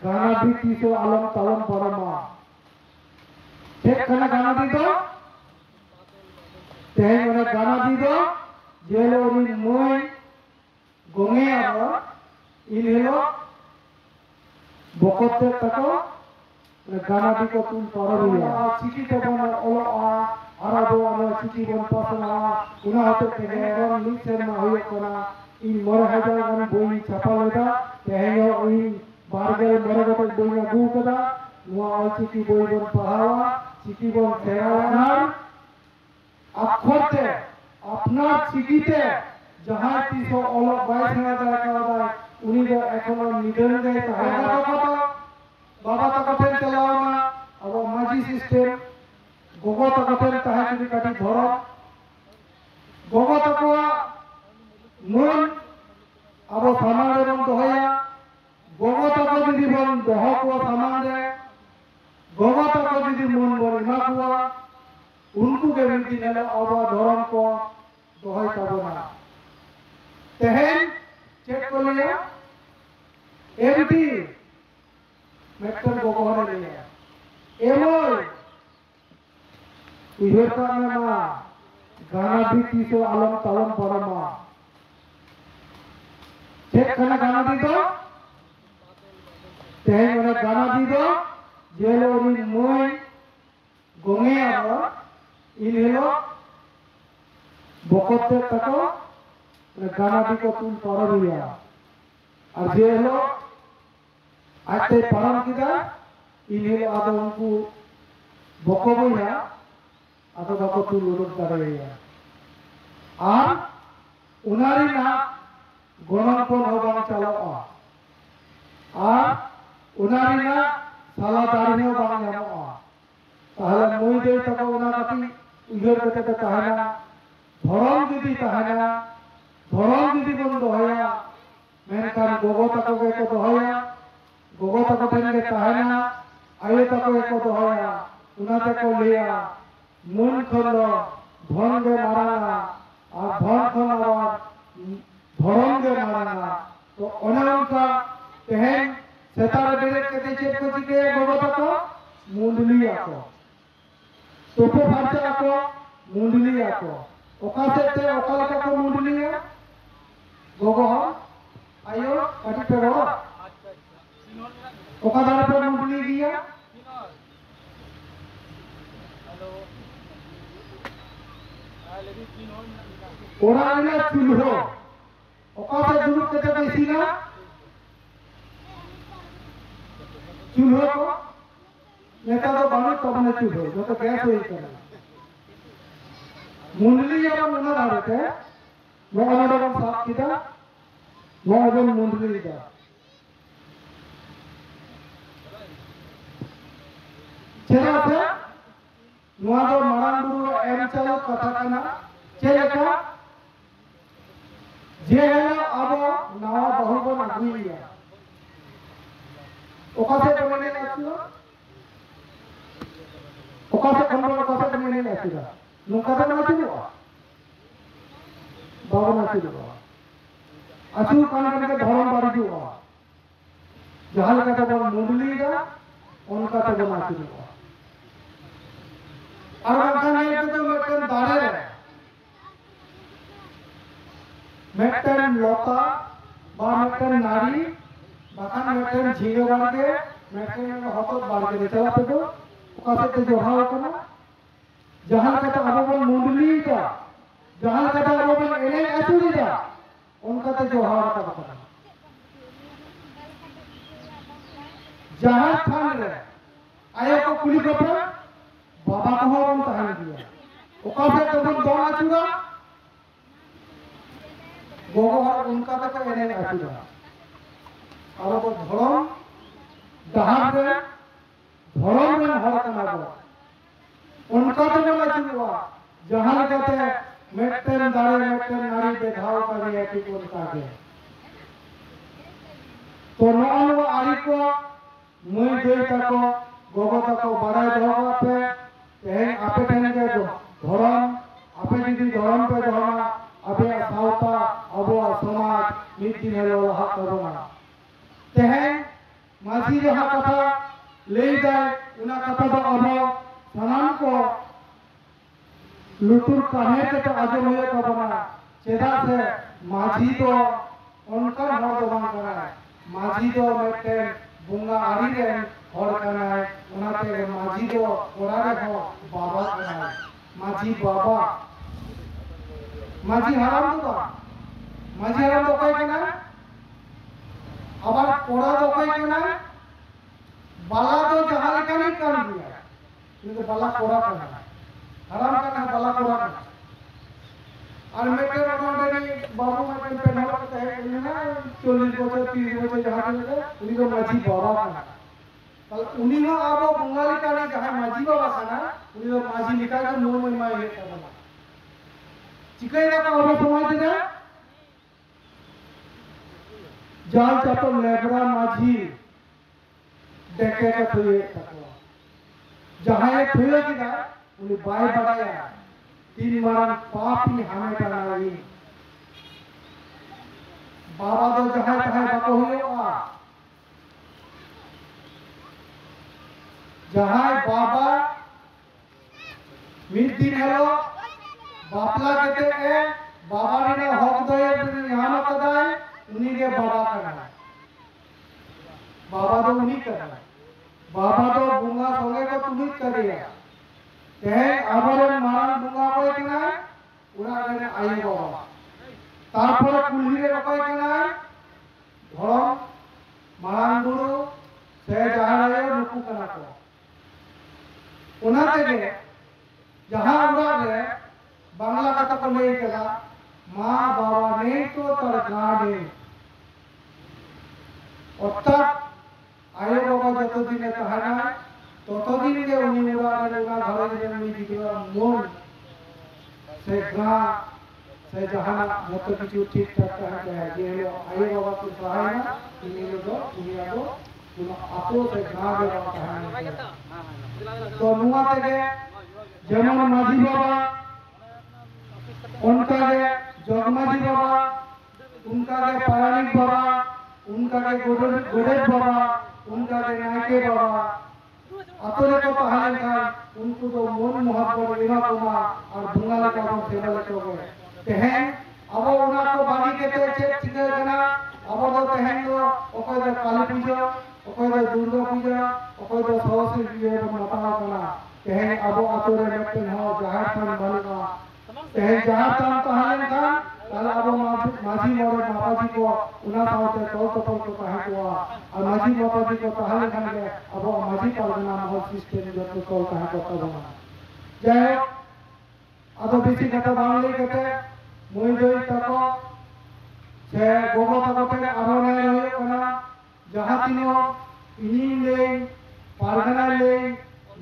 गानादी तीसो आलम तालम परमा check करना गानादी तो तेहन उन्हें गानादी तो जेलो उन्हें मोय गोंगे आबो इन हेलो बकोते तको गानादी को तुम पढ़िया चिठी तो बन ओलो आराबो आलो चिठी बन पासना उना होते तेहन लिखसेन मा होयो कोना इन मोरे हजार गन बोई छापा लेदा तेहन इन बारगेल मोरे गोटे बोई अगू कदा नुआ चिठी बोई बन पढ़ावा चिठी बन सेराना अक्षरते अपना चिठीते जहां तीसो ओलो बाय सेना दाय का उनी दो एखोनो निधन गए ताहा कथा बाबा तक फेन चलावना अब माजी सिस्टम गोगो तक फेन ताहा जुदी काटी धरो गोगो तक मन अब सामान बन दोहया गोगो तक जुदी बन दोह को सामान दे गोगो तक जुदी मन बन इमा को उनको के विनती नेलो अब धरम को दोहय ताबना तेहन चेक को लिया एमटी मेक्टर गोगो हरे लिया एमोय उहर का मा गानादी तीसो आलम तालम परमा चेक करना गानादी तो तेहन उन्हें गानादी तो जेलो उन्हें मोय गोंगे आबो इन हेलो बकोते तको गानादी को तुम पढ़िया और जे हेलो आते पारम किदा इन हेलो आदो उनको बको बोया आदो बको तू लुरुक दाड़ेया और उनारी ना गणनपन होबां चालाओआ और उनारी ना साला दाड़ी हो बां नामोआ ताहले मुई दे तको उना काटी उजर कते ताहना धरम जुदी ताहना धरम जुदी बन दोहया मेनकान गोगो तको के को दोहया गोगो तको ठेन के ताहना आयो तको को दोहया उना तको लिया मुन खलो धन गे माराना और धन खन आवाज धरम गे माराना तो अनंका तेहन सेतार बेरेट कते चेक को चिके गोगो तको मुंडली आको तोपो फारचा आको मुंडली आको ओका सेते ओका लका को मुंडली है गोगो हो आयो काटी पे रो ओका दारे पे मुंडली दिया हेलो ओरा ने चुल्हो ओका से दुरुक कते बेसीना चूल्हो को नेता तो बानु तब न चूल्हो जो तो गैस होई करे मुंडली या मुना दारते मैं अनडम साफ किदा मैं अबन मुंडली दा चेरा से नुआ दो मारांग गुरु एम चलो कथा कना चेलेका जे हेलो अब नवा बहुबन अगुइया ओकासे कमने नाचियो ओकासे कमने नाचियो नुकासे नाचियो बाबा नाचियो आचु कान के धरम बारियो जहां लगा तो मुंडली दा उनका तो नाचियो और अंकन है तो मेटन दाड़े मेटन लोता बा मेटन नारी बाकान मेटन झींगे बाड़के मेटन हतो बाड़के दे चला पे तो ओकासे ते जोहाव कना जहां कथा अबो मुंडली दा जहां कथा अबो एने अचुरी दा उनका ते जोहाव कना जहां खान रे आयो को कुली कपड़ा बाबा को हम ताहन दिया ओकासे तो बन दो अचुरा गोगो उनका तो एने अचुरा और वो धरम दहार रे धरम में हर कना दो उनका तो बोला चुवा जहां कहते मेटन दारे मेटन नारी देखाव करे कि उनका के तो नॉन वो आरी को मुई दे तको गोगो तको बड़ाई दो पे तेहन आपे ठेन के धरम आपे जदी धरम पे धरना आपे सावता अबो समाज नीति हेलो हक करना तेहन माझी जहाँ कथा ले जाए उना कथा तो अब सामान को लुटुर कहे के तो आजम हुए तो बना चेदा से माझी तो उनका हर तो बन करा है माझी तो बैठे बुंगा आरी रे हर करना है उनाते माझी तो कोरारे हो बाबा करना है माझी बाबा माझी हराम तो कोई करना আবার পড়া দোকাই কেনা বালা তো জাহাল কানি কান দিয়া কিন্তু বালা পড়া কেনা হারাম কেনা বালা পড়া কেনা আর মেটে রকমটানি বাবু মেটে পেনাল করতে है না 40 বছর 30 বছর জাহাল লাগে উনি তো মাঝি বাবা কেনা তাহলে উনিও আবো বঙ্গালী কানি যাহা মাঝি বাবা কেনা উনি তো মাঝি লিখা তো মোর মন মাই হে কেনা চিকাই রাখা আবো সময় দিনা जाल चातो लेबरा माझी देखे का थुए तकवा जहाँ ये थुए की ना उन्हें बाय बढ़ाया 3 मारन पाप ही हमें बनाई बाबा तो जहाँ तहाँ बको हुए आ जहाँ बाबा मिट दिन हेलो बापला कहते हैं बाबा ने ना हक दो यहाँ मत दाए उन्हीं के बाबा करना बाबा तो उन्हीं करना बाबा तो बुंगा सोगे को तुम्ही करिया कहे आबरन मारन बुंगा को केना उड़ा ने आयु बाबा तारपर कुल्हिरे रखय केना धरम मारन गुरु से जहारे नुकु कना को उना तेगे जहां उड़ा रे बांग्ला कथा को ले केला माँ बाबा ने तो तरगाने অর্থাৎ আয়ে বাবা যতদিনে তাহারা ততদিন যে উনি উড়ানে উড়া ঘরে যে উনি দিবা মন সে গা সে জাহান যত কিছু ঠিকঠাক থাকে যে হলো আয়ে বাবা তো সহায় না তিনি লোক তুমি আগো তুমি আপো সে গা গে তাহারা তো নুয়া থেকে যেমন মাঝি বাবা उनका के जगमाजी बाबा उनका के पारानिक बाबा उनका के गोडेट बाबा उनका के नायके बाबा अतरे को पहाड़ का उनको तो मन मोहब्बत लेना कोमा और बुंगाला का वो सेवा लेते हो तेहन अब उना को बानी के ते चेक चिके करना अब तो तेहन तो ओकोय तो काली पूजा ओकोय तो दुर्गा पूजा ओकोय तो सरस्वती पूजा माता करना तेहन अब अतरे लेते हो जहां थान बालका तेहन जहां थान पहाड़ का ताला अब माझी मोरे माताजी को उना सावते तोल तोल को कहा को और माझी माताजी को पहाड़ खान के अब माझी पालना महल सिस्टम जो तो तोल कहा को बना जय अदो बेसी कथा बांगली कते মই দই তাকো সে গোগো তাকোতে আরনে রয়ে কোনা যাহা তিনো ইনি নেই পারগানা নেই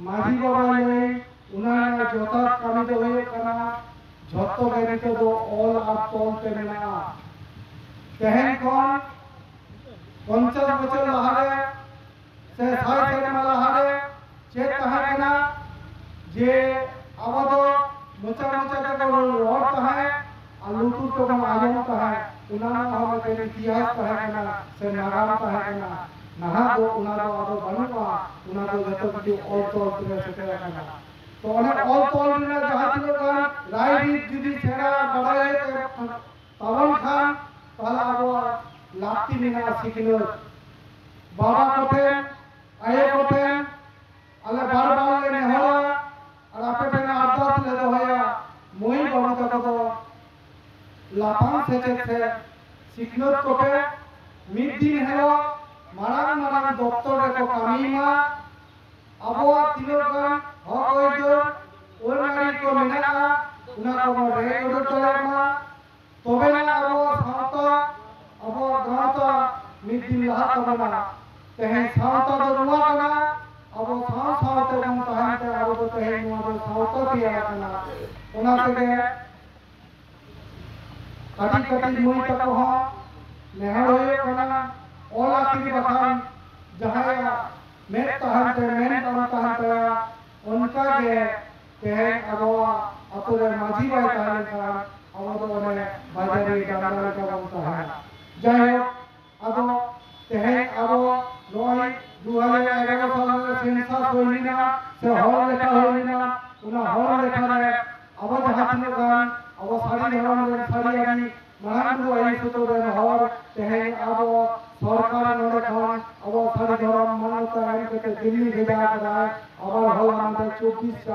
মাঝি বাবা নেই উনারা যথা কামিত হয়ে কোনা যত গেরিতে তো অল আর তলতে না তেহেন কোন 50 বছর লাহারে সে 60 মালা হারে সে তাহা কেনা যে আবাদ মোচা মোচা কে রড তাহা और लुटू तो हम आजम का है उन्होंने हमें पहले इतिहास का है ना से नागाम का है ना नहा दो उन्होंने आदो बनवा उन्होंने जतो की और तो तुम्हें सके रखना तो उन्हें और तो ने जहां दिलो का राई दीदी छेड़ा बड़ाए पवन खान पहला वो लाती मिना सिखलो बाबा कोठे आए कोठे अले बार बार ले हो और आपे ना अरदास ले दो होया मोई बाबा तो लापांग से सिखनत कोटे मिड दिन हेलो मारांग मारांग डॉक्टर को कामीमा अबो तिलोगा होय दो ओनारी को मिना उना को रे को चलेमा तबे ना अबो सावता अबो गावता मिड दिन लहा कबना तेहे सावता दो रुवा कना अबो सावते हम ताहते अबो तो तेहे नुवा दो सावता दिया कना उना से कटी कटी मुई तक हो नेहर होए कना ओला की बखान जहाया मेट तहते मेन तहते उनका के अब अतुरे माझी बाई कहले का अब तो ने बाजारी डांडा का बनता है जय अब तेहे अब নয় 2011 সালে সেন্সাস হইলি না সে হল লেখা হইলি না ওনা হল লেখা রে আবার যাহা তিনক গান আবার সারি ধরম রে সারি আমি মারাং দু আই সুতো রে হর তেহে আবো সরকার নড়ে খান আবার সারি ধরম মানতা আইন কে দিল্লি ভেজা করা আবার হল আমাদের 24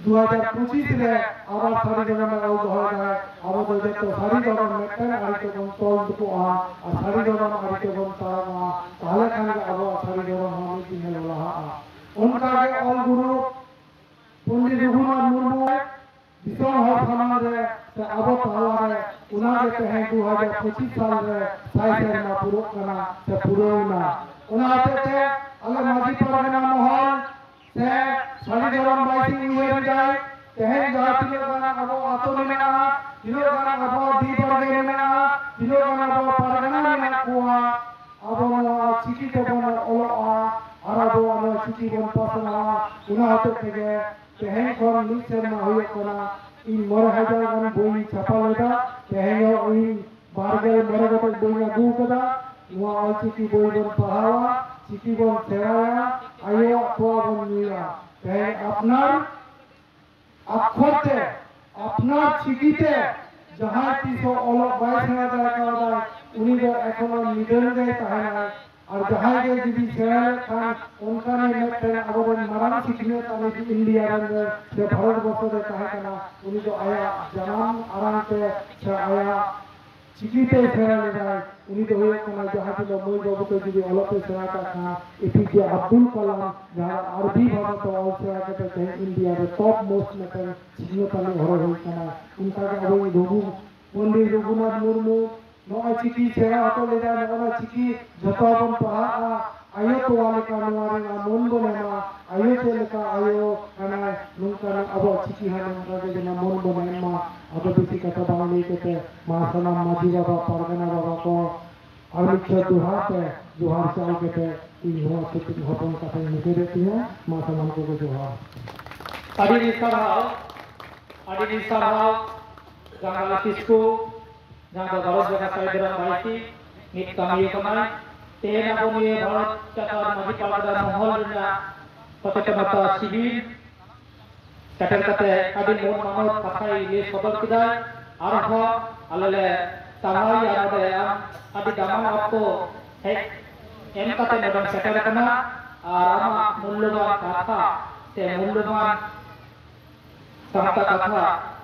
2025 রে আবার সারি ধরম আউট হয় না আমাদের যেত সারি ধরম মেটন আইতে কোন তল দুটো আর সারি ধরম আইতে কোন তারা তাহলে খান আবার সারি ধরম আমি দিনে লহা उनका के ऑल गुरु पंडित रघुनाथ मुर्मू दिसों हर समाज है तो अब ताला है उन्हें के हैं 2025 साल रे साइड में पूरा करना से पूरा ना उन्हें थे अगर माजी परगना महल से सारी धर्म बाइसिंग हुए जाए तहन जाति लोग अब आतो में ना दिलो गाना अब दी बरगे में ना दिलो गाना अब परगना में ना कुआ अब ना चिकी तो बना ओलो आराबो आलो चिकी बन पासना उन्हें थे तेहन खन निचर मा होय कोना इन मोर हजार गन बोई छापा लेदा तेहन ओई बारगल मरगत बोई ना गु कदा नुआ ऑल चिकी बोई बन पहावा चिकी बन सेराया आयो तो बन निया तेहन अपनार अक्षरते अपनार चिकीते जहां तीसो ओलो 22,000 का उनी दो एखोनो निधन गए ताहना और जहां के जिदी सेराल खान उनका ने मेटन अबरन मरान सिखने ताने इंडिया रे से भारत वर्ष रे कहे कना उनी जो आया जन्म आराम से आया चिकीते सेराल जाय उनी तो होय कना जहां के मोय बाबू तो जिदी अलग सेरा का था एपीजे अब्दुल कलाम जहां अरबी भाषा तो और सेरा के तो इंडिया रे टॉप मोस्ट मेटन सिखने ताने घर होय कना उनका के अबो दोगु पंडित रघुनाथ मुर्मू नोआ चिकी सेरा तो ले जा नोआ चिकी जतोबन पहा आयो तो वाले का नवारे ना मन बने ना आयो ते लेका आयो कना नुका अब चिकी हन रगे जना मन बने मा अब बिसी कथा बांगले के मा सना माजी बाबा परगना बाबा को अमिच्छा दुहाते जोहार चाल के इन हुआ चिकी हपन कथा निके देती है मा सना को जोहार अडी निसाराव गंगा किसको जहाँ गरज जगह साइडरम बाइसी नित कमी कमाई तेन अबोनिए भारत चकार माजी पालगदा महल जना पतेटमता शिबिर सेटल कते आदि मोन मानव कथाई ले सदर किदा आरह आलले तामाई आदे आदि दामान आपको है एम कते नदम सेटल कना और आमा मूल्यवान कथा से मूल्यवान समता कथा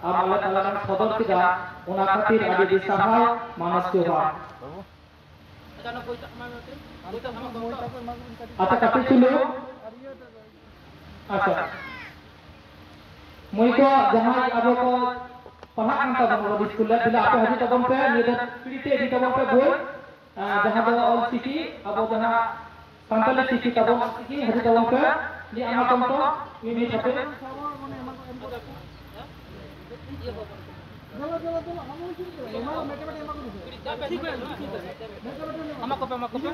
आमाला तालान सदर किदा उना खातिर आदि दिसाहाय मानस के हुआ अच्छा कते चलो अच्छा moi ko jahai abo ko pahakan ta bang school bila apa hari tabang pe ni pite di tabang pe boy jaha do all city abo jaha santali city tabang city hari tabang pe di ama tonto ini sape Ama kopi